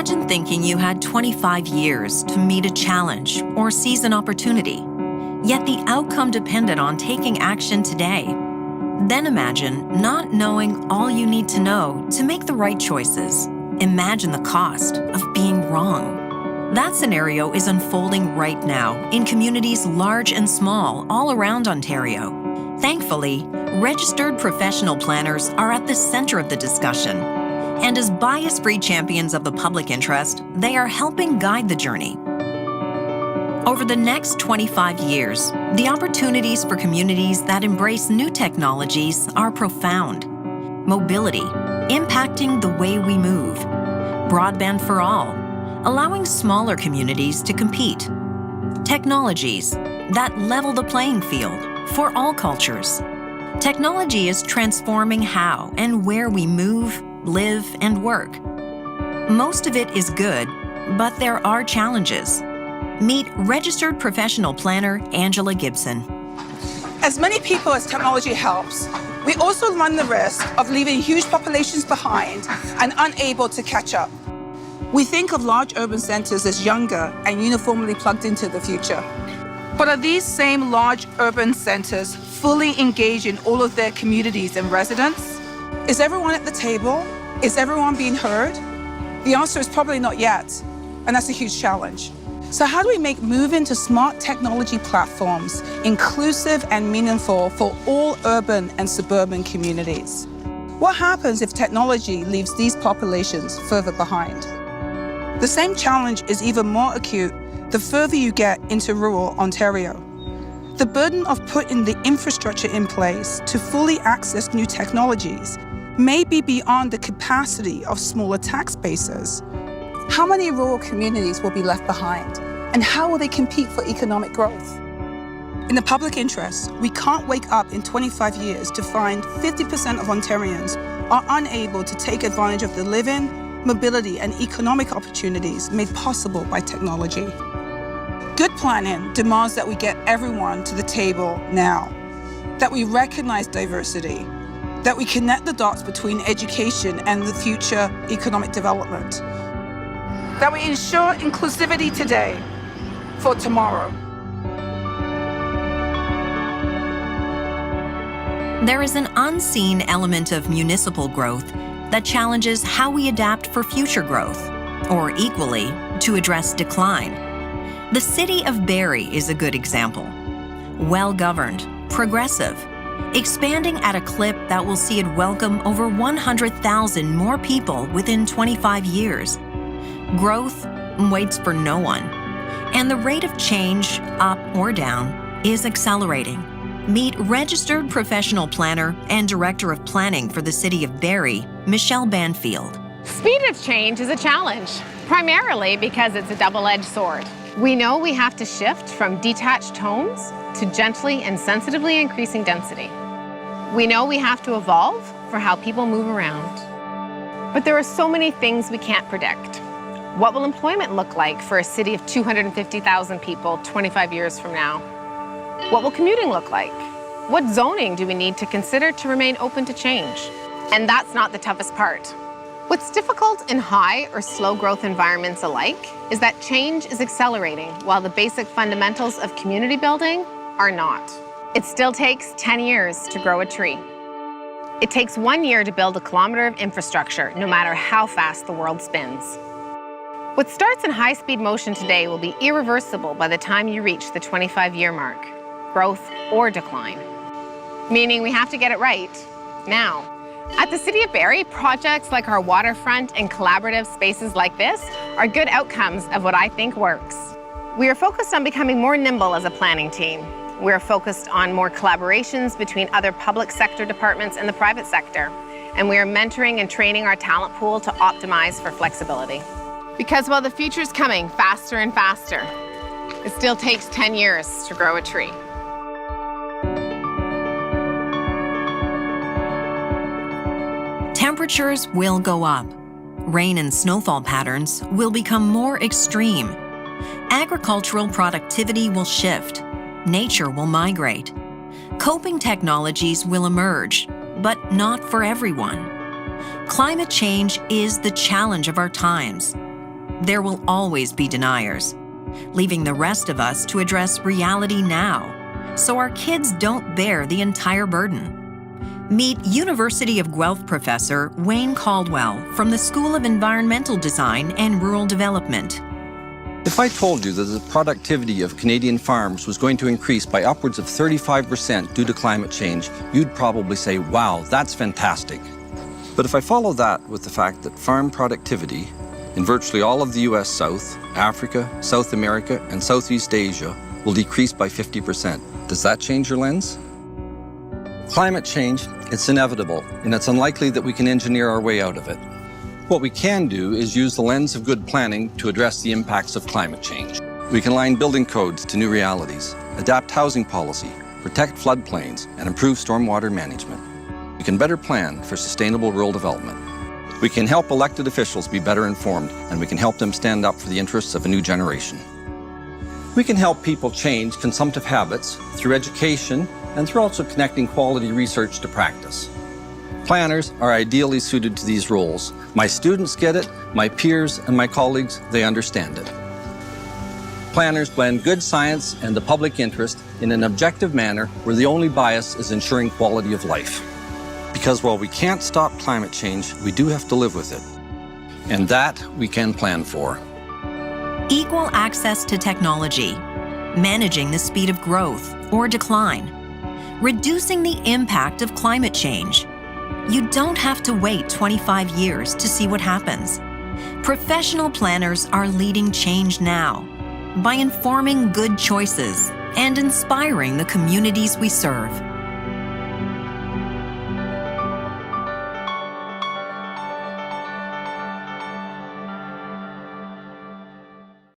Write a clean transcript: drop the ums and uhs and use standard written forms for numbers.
Imagine thinking you had 25 years to meet a challenge or seize an opportunity, yet the outcome depended on taking action today. Then imagine not knowing all you need to know to make the right choices. Imagine the cost of being wrong. That scenario is unfolding right now in communities large and small all around Ontario. Thankfully, registered professional planners are at the center of the discussion. And as bias-free champions of the public interest, they are helping guide the journey. Over the next 25 years, the opportunities for communities that embrace new technologies are profound. Mobility, impacting the way we move. Broadband for all, allowing smaller communities to compete. Technologies that level the playing field for all cultures. Technology is transforming how and where we move, live, and work. Most of it is good, but there are challenges. Meet registered professional planner Angela Gibson. As many people as technology helps, we also run the risk of leaving huge populations behind and unable to catch up. We think of large urban centers as younger and uniformly plugged into the future. But are these same large urban centers fully engaged in all of their communities and residents? Is everyone at the table? Is everyone being heard? The answer is probably not yet, and that's a huge challenge. So how do we make moving to smart technology platforms inclusive and meaningful for all urban and suburban communities? What happens if technology leaves these populations further behind? The same challenge is even more acute the further you get into rural Ontario. The burden of putting the infrastructure in place to fully access new technologies may be beyond the capacity of smaller tax bases. How many rural communities will be left behind? And how will they compete for economic growth? In the public interest, we can't wake up in 25 years to find 50% of Ontarians are unable to take advantage of the living, mobility, and economic opportunities made possible by technology. Good planning demands that we get everyone to the table now, that we recognize diversity, that we connect the dots between education and the future economic development, that we ensure inclusivity today for tomorrow. There is an unseen element of municipal growth that challenges how we adapt for future growth, or equally, to address decline. The city of Barrie is a good example. Well-governed, progressive, expanding at a clip that will see it welcome over 100,000 more people within 25 years. Growth waits for no one, and the rate of change, up or down, is accelerating. Meet registered professional planner and director of planning for the city of Barrie, Michelle Banfield. Speed of change is a challenge, primarily because it's a double-edged sword. We know we have to shift from detached homes to gently and sensitively increasing density. We know we have to evolve for how people move around. But there are so many things we can't predict. What will employment look like for a city of 250,000 people 25 years from now? What will commuting look like? What zoning do we need to consider to remain open to change? And that's not the toughest part. What's difficult in high or slow growth environments alike is that change is accelerating while the basic fundamentals of community building are not. It still takes 10 years to grow a tree. It takes 1 year to build a kilometer of infrastructure, no matter how fast the world spins. What starts in high-speed motion today will be irreversible by the time you reach the 25-year mark, growth or decline. Meaning we have to get it right, now. At the City of Barrie, projects like our waterfront and collaborative spaces like this are good outcomes of what I think works. We are focused on becoming more nimble as a planning team. We are focused on more collaborations between other public sector departments and the private sector. And we are mentoring and training our talent pool to optimize for flexibility. Because while the future is coming faster and faster, it still takes 10 years to grow a tree. Temperatures will go up. Rain and snowfall patterns will become more extreme. Agricultural productivity will shift. Nature will migrate. Coping technologies will emerge, but not for everyone. Climate change is the challenge of our times. there will always be deniers, leaving the rest of us to address reality now, so our kids don't bear the entire burden. Meet University of Guelph professor Wayne Caldwell from the School of Environmental Design and Rural Development. If I told you that the productivity of Canadian farms was going to increase by upwards of 35% due to climate change, you'd probably say, wow, that's fantastic. But if I follow that with the fact that farm productivity in virtually all of the US South, Africa, South America, and Southeast Asia will decrease by 50%, does that change your lens? Climate change, it's inevitable, and it's unlikely that we can engineer our way out of it. What we can do is use the lens of good planning to address the impacts of climate change. We can align building codes to new realities, adapt housing policy, protect floodplains, and improve stormwater management. We can better plan for sustainable rural development. We can help elected officials be better informed, and we can help them stand up for the interests of a new generation. We can help people change consumptive habits through education and through also connecting quality research to practice. Planners are ideally suited to these roles. My students get it, my peers and my colleagues, they understand it. Planners blend good science and the public interest in an objective manner where the only bias is ensuring quality of life. Because while we can't stop climate change, we do have to live with it. And that we can plan for. Equal access to technology, managing the speed of growth or decline, reducing the impact of climate change. You don't have to wait 25 years to see what happens. Professional planners are leading change now by informing good choices and inspiring the communities we serve.